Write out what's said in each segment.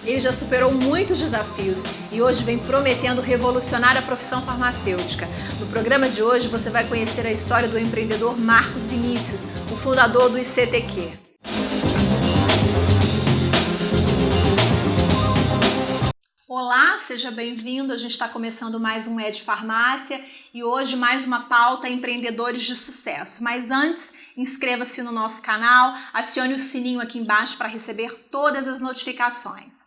Ele já superou muitos desafios e hoje vem prometendo revolucionar a profissão farmacêutica. No programa de hoje você vai conhecer a história do empreendedor Marcos Vinícius, o fundador do ICTQ. Olá, seja bem-vindo. A gente está começando mais um Ed Farmácia e hoje mais uma pauta empreendedores de sucesso. Mas antes, inscreva-se no nosso canal, acione o sininho aqui embaixo para receber todas as notificações.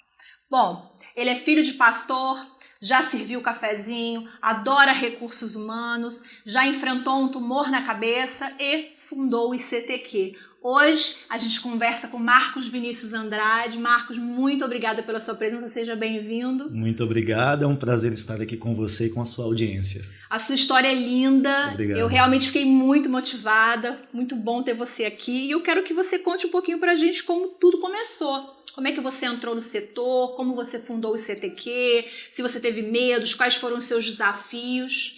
Bom, ele é filho de pastor, já serviu cafezinho, adora recursos humanos, já enfrentou um tumor na cabeça e fundou o ICTQ. Hoje a gente conversa com Marcos Vinícius Andrade. Marcos, muito obrigada pela sua presença, seja bem-vindo. Muito obrigado, é um prazer estar aqui com você e com a sua audiência. A sua história é linda, Obrigado. Eu realmente fiquei muito motivada, muito bom ter você aqui. E eu quero que você conte um pouquinho pra gente como tudo começou. Como é que você entrou no setor, como você fundou o ICTQ, se você teve medos, quais foram os seus desafios?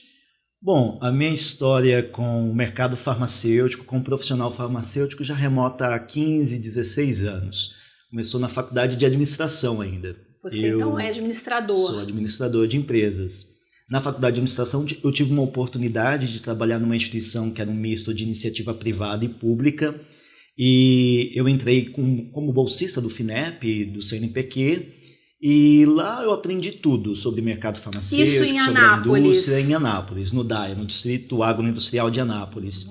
Bom, a minha história com o mercado farmacêutico, com o profissional farmacêutico, já remota a 15, 16 anos. Começou na faculdade de administração ainda. Você então é administrador. Sou administrador de empresas. Na faculdade de administração eu tive uma oportunidade de trabalhar numa instituição que era um misto de iniciativa privada e pública. E eu entrei como bolsista do FINEP, do CNPq, e lá eu aprendi tudo sobre mercado farmacêutico, sobre a indústria em Anápolis, no DAIA, no Distrito Agroindustrial de Anápolis.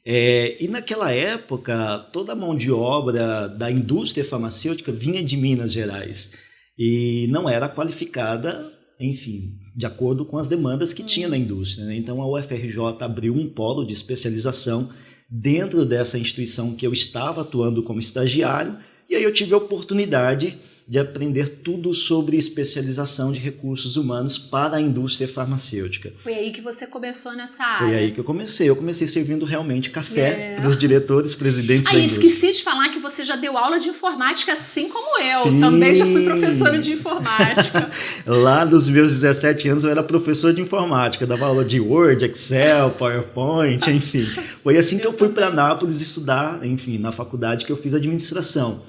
E naquela época, toda a mão de obra da indústria farmacêutica vinha de Minas Gerais e não era qualificada, enfim, de acordo com as demandas que tinha na indústria, né? Então a UFRJ abriu um polo de especialização dentro dessa instituição que eu estava atuando como estagiário, e aí eu tive a oportunidade de aprender tudo sobre especialização de recursos humanos para a indústria farmacêutica. Foi aí que você começou nessa área? Foi aí que eu comecei. Eu comecei servindo realmente café para os diretores, presidentes da indústria. Esqueci de falar que você já deu aula de informática, assim como eu. Sim. Também já fui professora de informática. Lá dos meus 17 anos eu era professor de informática. Dava aula de Word, Excel, PowerPoint, enfim. Foi assim que eu fui para Anápolis estudar, enfim, na faculdade que eu fiz administração.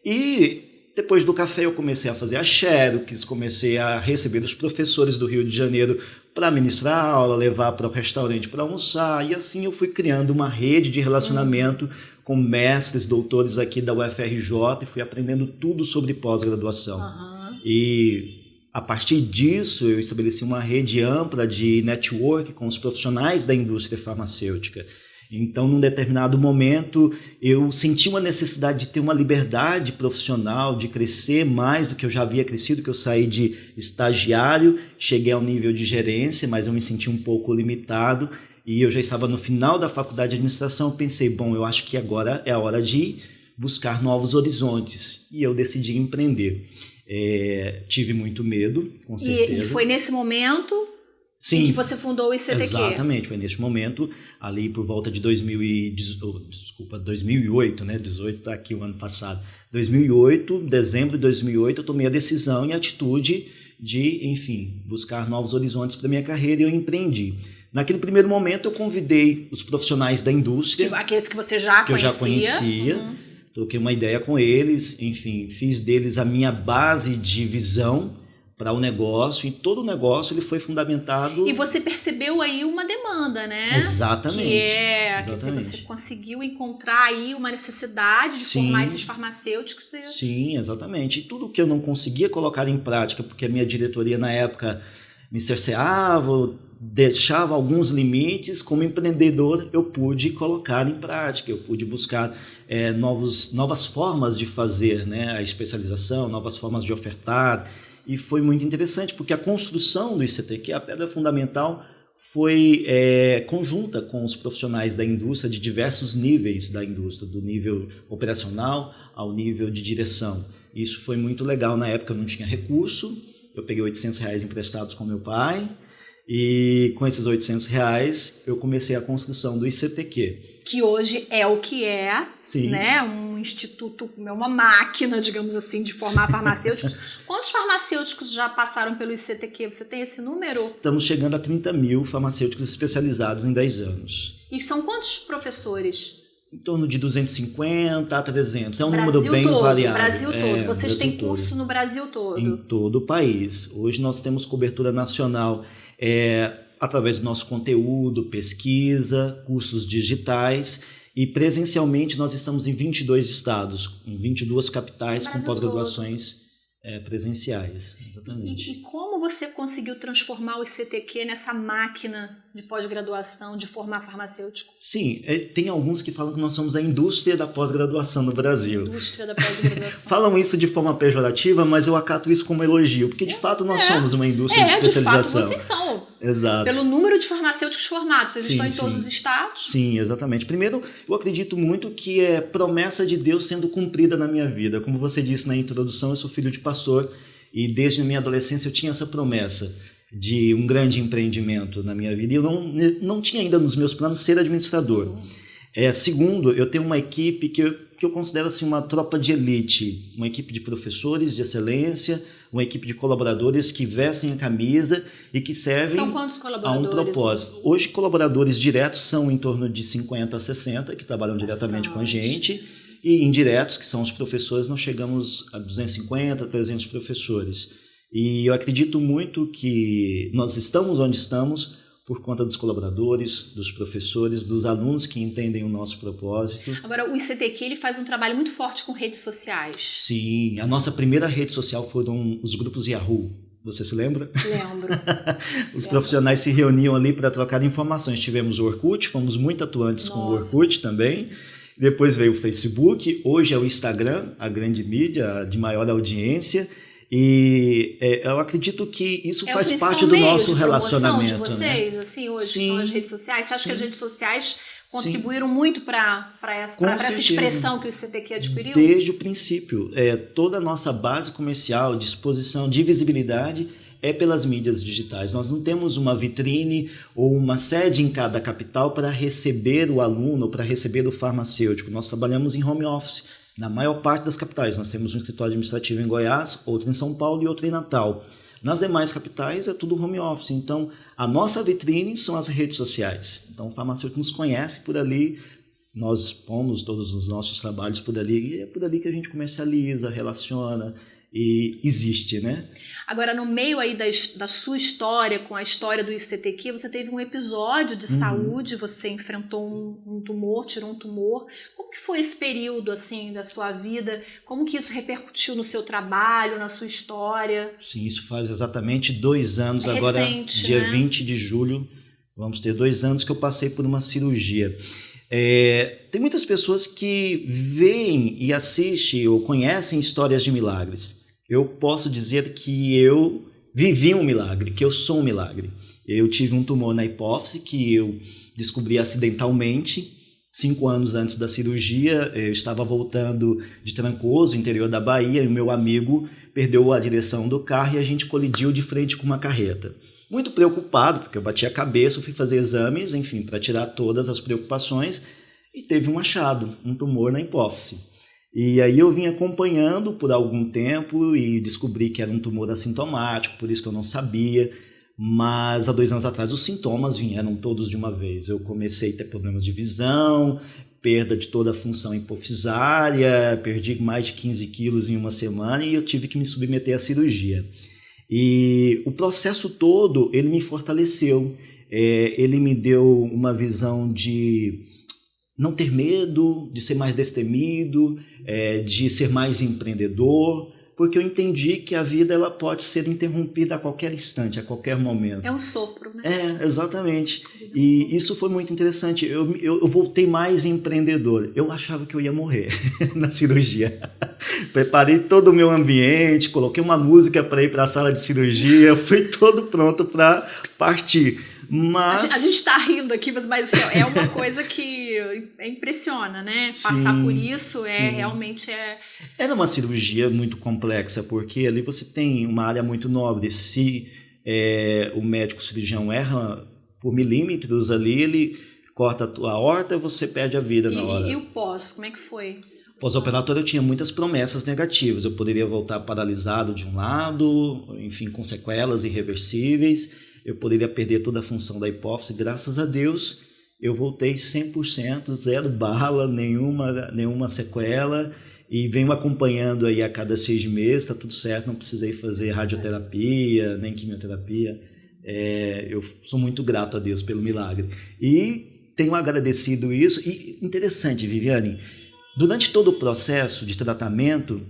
E depois do café eu comecei a fazer a Xerox, comecei a receber os professores do Rio de Janeiro para ministrar aula, levar para o restaurante para almoçar, e assim eu fui criando uma rede de relacionamento com mestres, doutores aqui da UFRJ e fui aprendendo tudo sobre pós-graduação. E a partir disso eu estabeleci uma rede ampla de network com os profissionais da indústria farmacêutica. Então, num determinado momento, eu senti uma necessidade de ter uma liberdade profissional, de crescer mais do que eu já havia crescido, que eu saí de estagiário, cheguei ao nível de gerência, mas eu me senti um pouco limitado e eu já estava no final da faculdade de administração. Eu pensei, bom, eu acho que agora é a hora de buscar novos horizontes e eu decidi empreender. Tive muito medo, com certeza. E foi nesse momento... Sim, que você fundou o ICTQ. Exatamente, foi neste momento, ali por volta de 2008, né? 18 está aqui o ano passado. 2008, dezembro de 2008, eu tomei a decisão e a atitude de, enfim, buscar novos horizontes para minha carreira e eu empreendi. Naquele primeiro momento, eu convidei os profissionais da indústria. Aqueles que você já conhecia. Que eu já conhecia. Troquei uma ideia com eles, enfim, fiz deles a minha base de visão para o negócio, e todo o negócio ele foi fundamentado... E você percebeu aí uma demanda, né? Exatamente. Quer dizer, você conseguiu encontrar aí uma necessidade de formar esses farmacêuticos. Sim, exatamente. E tudo que eu não conseguia colocar em prática, porque a minha diretoria na época me cerceava, deixava alguns limites, como empreendedor eu pude colocar em prática, eu pude buscar novas formas de fazer, né, a especialização, novas formas de ofertar. E foi muito interessante, porque a construção do ICTQ, a pedra fundamental, foi conjunta com os profissionais da indústria de diversos níveis da indústria, do nível operacional ao nível de direção. Isso foi muito legal. Na época eu não tinha recurso, eu peguei R$800 emprestados com meu pai, e com esses R$800 eu comecei a construção do ICTQ. Que hoje é o que é, né? Um instituto, uma máquina, digamos assim, de formar farmacêuticos. Quantos farmacêuticos já passaram pelo ICTQ? Você tem esse número? Estamos chegando a 30 mil farmacêuticos especializados em 10 anos. E são quantos professores? em torno de 250 a 300. É um Brasil número bem todo, variável. Brasil todo. Vocês Brasil têm todo. curso no Brasil todo? Em todo o país. Hoje nós temos cobertura nacional através do nosso conteúdo, pesquisa, cursos digitais, e presencialmente nós estamos em 22 estados, em 22 capitais com pós-graduações presenciais. Exatamente. E como você conseguiu transformar o ICTQ nessa máquina de pós-graduação, de formar farmacêutico? Sim, tem alguns que falam que nós somos a indústria da pós-graduação no Brasil. Indústria da pós-graduação. Falam isso de forma pejorativa, mas eu acato isso como elogio, porque de fato nós somos uma indústria de especialização. De fato vocês são. Exato. Pelo número de farmacêuticos formados, vocês estão em sim. todos os estados? Sim, exatamente. Primeiro, eu acredito muito que é promessa de Deus sendo cumprida na minha vida. Como você disse na introdução, eu sou filho de pastor e desde a minha adolescência eu tinha essa promessa de um grande empreendimento na minha vida. E eu não tinha ainda nos meus planos ser administrador. Segundo, eu tenho uma equipe que eu considero assim, uma tropa de elite, uma equipe de professores de excelência, uma equipe de colaboradores que vestem a camisa e que servem São quantos a um colaboradores? propósito. Hoje, colaboradores diretos são em torno de 50 a 60, que trabalham diretamente com a gente, e indiretos, que são os professores, nós chegamos a 250, 300 professores. E eu acredito muito que nós estamos onde estamos por conta dos colaboradores, dos professores, dos alunos que entendem o nosso propósito. Agora, o ICTQ ele faz um trabalho muito forte com redes sociais. Sim, a nossa primeira rede social foram os grupos Yahoo. Você se lembra? Lembro. Os profissionais se reuniam ali para trocar informações. Tivemos o Orkut, fomos muito atuantes com o Orkut também. Depois veio o Facebook, hoje é o Instagram, a grande mídia de maior audiência. E eu acredito que isso faz parte do nosso relacionamento. De vocês, né? Assim, hoje Sim, são as redes sociais. Você acha que as redes sociais contribuíram sim. muito para essa expressão que o ICTQ adquiriu? Desde o princípio. Toda a nossa base comercial, de exposição, de visibilidade é pelas mídias digitais. Nós não temos uma vitrine ou uma sede em cada capital para receber o aluno ou para receber o farmacêutico. Nós trabalhamos em home office. Na maior parte das capitais, nós temos um escritório administrativo em Goiás, outro em São Paulo e outro em Natal. Nas demais capitais é tudo home office, então a nossa vitrine são as redes sociais. Então o farmacêutico nos conhece por ali, nós expomos todos os nossos trabalhos por ali, e é por ali que a gente comercializa, relaciona e existe, né? Agora, no meio aí da sua história, com a história do ICTQ, você teve um episódio de saúde, você enfrentou um tumor, tirou um tumor. Como que foi esse período, assim, da sua vida? Como que isso repercutiu no seu trabalho, na sua história? Sim, isso faz exatamente 2 anos, agora recente, dia né? 20 de julho, vamos ter 2 anos que eu passei por uma cirurgia. Tem muitas pessoas que veem e assistem ou conhecem histórias de milagres. Eu posso dizer que eu vivi um milagre, que eu sou um milagre. Eu tive um tumor na hipófise que eu descobri acidentalmente, 5 anos antes da cirurgia. Eu estava voltando de Trancoso, interior da Bahia, e o meu amigo perdeu a direção do carro e a gente colidiu de frente com uma carreta. Muito preocupado, porque eu bati a cabeça, eu fui fazer exames, enfim, para tirar todas as preocupações, e teve um achado, um tumor na hipófise. E aí eu vim acompanhando por algum tempo e descobri que era um tumor assintomático, por isso que eu não sabia. Mas há 2 anos atrás os sintomas vieram todos de uma vez. Eu comecei a ter problemas de visão, perda de toda a função hipofisária, perdi mais de 15 quilos em uma semana e eu tive que me submeter à cirurgia. E o processo todo, ele me fortaleceu, ele me deu uma visão de não ter medo, de ser mais destemido, de ser mais empreendedor, porque eu entendi que a vida ela pode ser interrompida a qualquer instante, a qualquer momento. É um sopro, né? Exatamente. E isso foi muito interessante. Eu voltei mais empreendedor. Eu achava que eu ia morrer na cirurgia. Preparei todo o meu ambiente, coloquei uma música para ir para a sala de cirurgia, fui todo pronto para partir. Mas a gente está rindo aqui, mas é uma coisa que impressiona, né? Passar por isso realmente é... Era uma cirurgia muito complexa, porque ali você tem uma área muito nobre. Se o médico cirurgião erra por milímetros ali, ele corta a tua aorta e você perde a vida na hora. E o pós, como é que foi? Pós-operatório eu tinha muitas promessas negativas. Eu poderia voltar paralisado de um lado, enfim, com sequelas irreversíveis. Eu poderia perder toda a função da hipófise. Graças a Deus, eu voltei 100%, zero bala, nenhuma sequela, e venho acompanhando aí a cada 6 meses, tá tudo certo, não precisei fazer radioterapia, nem quimioterapia. Eu sou muito grato a Deus pelo milagre. E tenho agradecido isso. E interessante, Viviane, durante todo o processo de tratamento,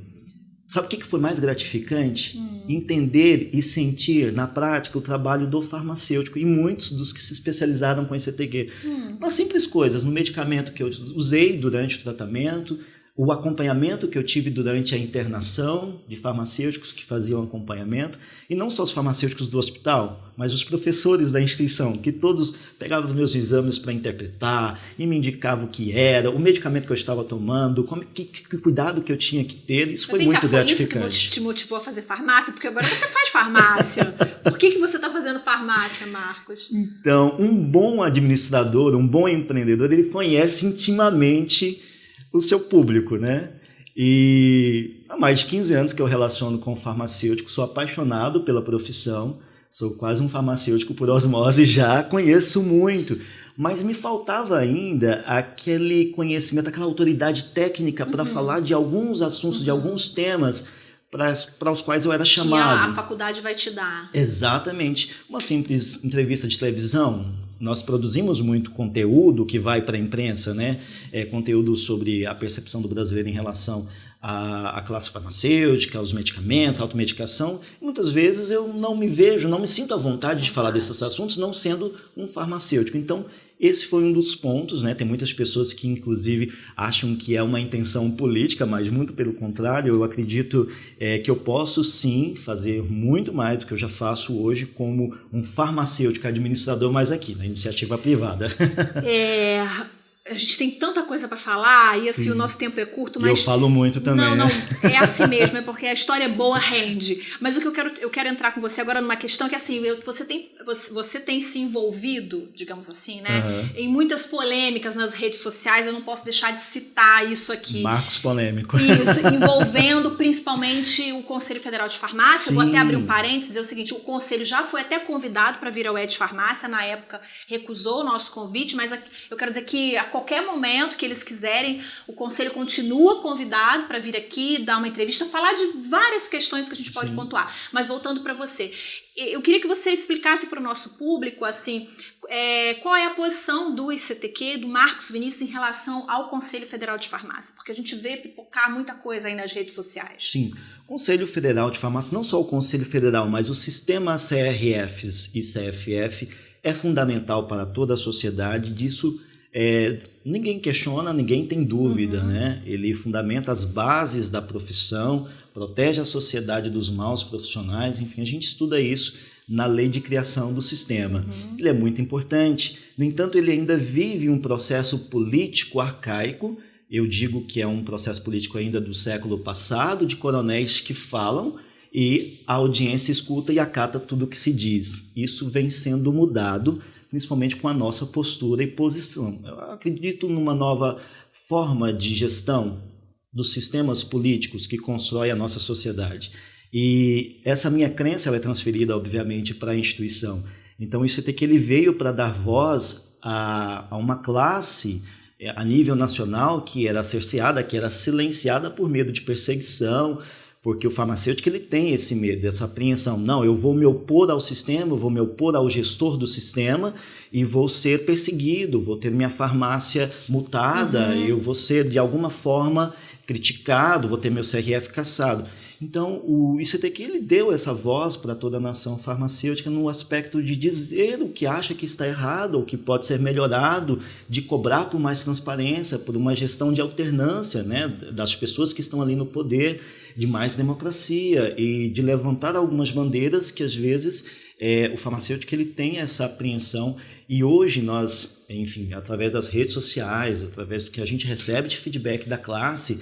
sabe o que foi mais gratificante? Entender e sentir na prática o trabalho do farmacêutico e muitos dos que se especializaram com esse CTQ. Nas simples coisas, no medicamento que eu usei durante o tratamento, o acompanhamento que eu tive durante a internação de farmacêuticos que faziam acompanhamento, e não só os farmacêuticos do hospital, mas os professores da instituição, que todos pegavam meus exames para interpretar e me indicavam o que era, o medicamento que eu estava tomando, que cuidado que eu tinha que ter. Isso foi muito gratificante. Foi isso que te motivou a fazer farmácia? Porque agora você faz farmácia. Por que você está fazendo farmácia, Marcos? Então, um bom administrador, um bom empreendedor, ele conhece intimamente o seu público, né? E há mais de 15 anos que eu relaciono com o farmacêutico, sou apaixonado pela profissão, sou quase um farmacêutico por osmose, já conheço muito, mas me faltava ainda aquele conhecimento, aquela autoridade técnica para falar de alguns assuntos, de alguns temas para os quais eu era chamado. Que a faculdade vai te dar. Exatamente. Uma simples entrevista de televisão, nós produzimos muito conteúdo que vai para a imprensa, né? Conteúdo sobre a percepção do brasileiro em relação à classe farmacêutica, aos medicamentos, à automedicação. Muitas vezes eu não me sinto à vontade de falar desses assuntos, não sendo um farmacêutico. Então, esse foi um dos pontos, né? Tem muitas pessoas que, inclusive, acham que é uma intenção política, mas muito pelo contrário, eu acredito que eu posso, sim, fazer muito mais do que eu já faço hoje como um farmacêutico administrador, mas aqui, na iniciativa privada. A gente tem tanta coisa para falar e assim, sim, o nosso tempo é curto, mas... Eu falo muito também. Não, é assim mesmo, é porque a história é boa, rende. Mas o que eu quero entrar com você agora numa questão que assim, você tem se envolvido, digamos assim, né, em muitas polêmicas nas redes sociais, eu não posso deixar de citar isso aqui. Marcos polêmico. Isso, envolvendo principalmente o Conselho Federal de Farmácia. Sim. Vou até abrir um parênteses, dizer o seguinte, o Conselho já foi até convidado para vir ao ED Farmácia, na época recusou o nosso convite, mas eu quero dizer que a qualquer momento que eles quiserem, o Conselho continua convidado para vir aqui, dar uma entrevista, falar de várias questões que a gente pode pontuar. Mas voltando para você, eu queria que você explicasse para o nosso público, assim, qual é a posição do ICTQ, do Marcos Vinícius, em relação ao Conselho Federal de Farmácia, porque a gente vê pipocar muita coisa aí nas redes sociais. Sim, o Conselho Federal de Farmácia, não só o Conselho Federal, mas o sistema CRFs e CFF é fundamental para toda a sociedade, disso ninguém questiona, ninguém tem dúvida, né? Ele fundamenta as bases da profissão, protege a sociedade dos maus profissionais, enfim, a gente estuda isso na lei de criação do sistema. Ele é muito importante, no entanto, ele ainda vive um processo político arcaico, eu digo que é um processo político ainda do século passado, de coronéis que falam e a audiência escuta e acata tudo o que se diz. Isso vem sendo mudado, principalmente com a nossa postura e posição. Eu acredito numa nova forma de gestão dos sistemas políticos que constrói a nossa sociedade. E essa minha crença ela é transferida, obviamente, para a instituição. Então, isso é que ele veio para dar voz a uma classe a nível nacional que era cerceada, que era silenciada por medo de perseguição, porque o farmacêutico ele tem esse medo, essa apreensão. Não, eu vou me opor ao sistema, eu vou me opor ao gestor do sistema e vou ser perseguido, vou ter minha farmácia multada, eu vou ser de alguma forma criticado, vou ter meu CRF cassado. Então, o ICTQ ele deu essa voz para toda a nação farmacêutica no aspecto de dizer o que acha que está errado, ou que pode ser melhorado, de cobrar por mais transparência, por uma gestão de alternância, né, das pessoas que estão ali no poder, de mais democracia e de levantar algumas bandeiras que, às vezes, o farmacêutico ele tem essa apreensão. E hoje nós, enfim, através das redes sociais, através do que a gente recebe de feedback da classe,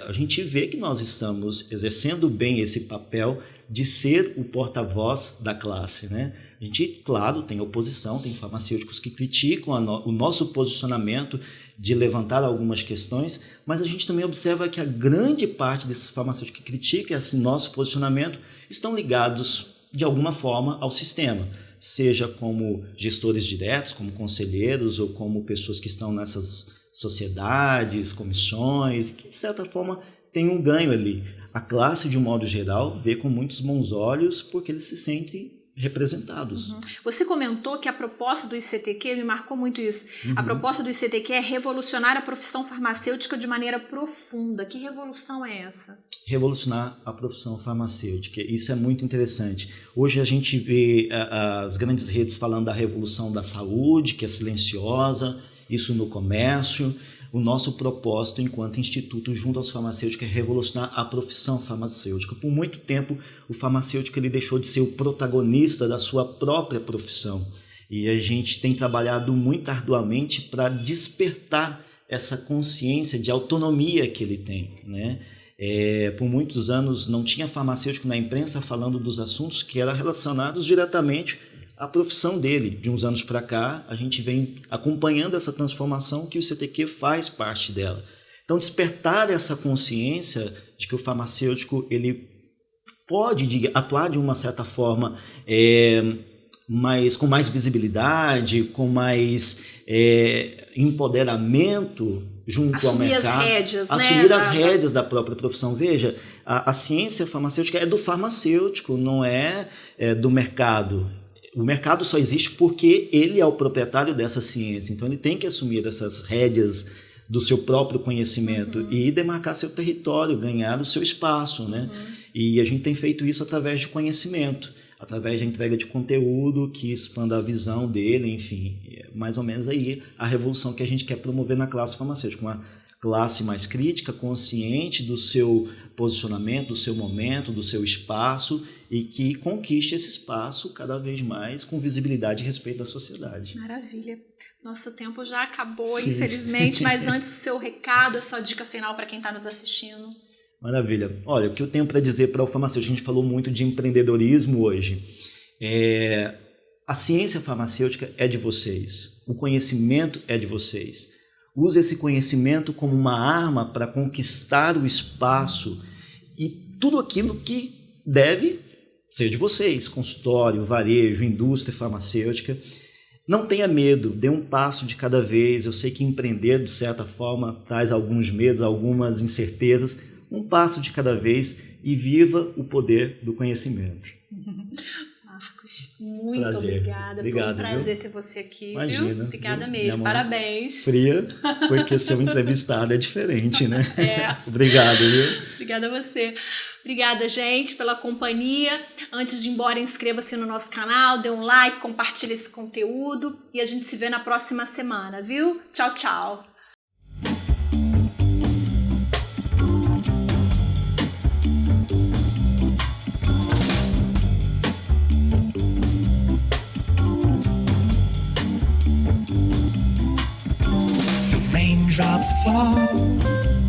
a gente vê que nós estamos exercendo bem esse papel de ser o porta-voz da classe, né? A gente, claro, tem oposição, tem farmacêuticos que criticam o nosso posicionamento de levantar algumas questões, mas a gente também observa que a grande parte desses farmacêuticos que criticam esse nosso posicionamento estão ligados, de alguma forma, ao sistema. seja como gestores diretos, como conselheiros ou como pessoas que estão nessas sociedades, comissões, que de certa forma tem um ganho ali. A classe, de um modo geral, vê com muitos bons olhos porque eles se sentem representados. Você comentou que a proposta do ICTQ, me marcou muito isso, a proposta do ICTQ é revolucionar a profissão farmacêutica de maneira profunda. Que revolução é essa? Revolucionar a profissão farmacêutica, isso é muito interessante. Hoje a gente vê as grandes redes falando da revolução da saúde, que é silenciosa, isso no comércio. O nosso propósito enquanto instituto junto aos farmacêuticos é revolucionar a profissão farmacêutica. Por muito tempo, o farmacêutico ele deixou de ser o protagonista da sua própria profissão. E a gente tem trabalhado muito arduamente para despertar essa consciência de autonomia que ele tem, né? Por muitos anos não tinha farmacêutico na imprensa falando dos assuntos que eram relacionados diretamente a profissão dele. De uns anos para cá, a gente vem acompanhando essa transformação que o ICTQ faz parte dela. Então, despertar essa consciência de que o farmacêutico ele pode atuar de uma certa forma com mais visibilidade, com mais empoderamento junto ao mercado. Assumir as rédeas da própria profissão. Veja, a ciência farmacêutica é do farmacêutico, não é do mercado. O mercado só existe porque ele é o proprietário dessa ciência, então ele tem que assumir essas rédeas do seu próprio conhecimento e demarcar seu território, ganhar o seu espaço, né? E a gente tem feito isso através de conhecimento, através da entrega de conteúdo que expanda a visão dele, enfim, mais ou menos aí a revolução que a gente quer promover na classe farmacêutica, uma classe mais crítica, consciente do seu posicionamento, do seu momento, do seu espaço e que conquiste esse espaço cada vez mais com visibilidade e respeito da sociedade. Maravilha. Nosso tempo já acabou, sim, infelizmente, mas antes o seu recado, a sua dica final para quem está nos assistindo. Maravilha. Olha, o que eu tenho para dizer para o farmacêutico, a gente falou muito de empreendedorismo hoje. A ciência farmacêutica é de vocês, o conhecimento é de vocês. Use esse conhecimento como uma arma para conquistar o espaço e tudo aquilo que deve ser de vocês, consultório, varejo, indústria farmacêutica. Não tenha medo, dê um passo de cada vez. Eu sei que empreender, de certa forma, traz alguns medos, algumas incertezas. Um passo de cada vez e viva o poder do conhecimento. Marcos, muito prazer. Obrigada. Obrigado, foi um prazer viu? ter você aqui. Imagina. Viu? Obrigada mesmo. Parabéns. Fria, porque ser um entrevistado é diferente, né? Obrigado, viu? Obrigada a você. Obrigada, gente, pela companhia. Antes de ir embora, inscreva-se no nosso canal, dê um like, compartilhe esse conteúdo e a gente se vê na próxima semana, viu? Tchau, tchau. Raindrops fall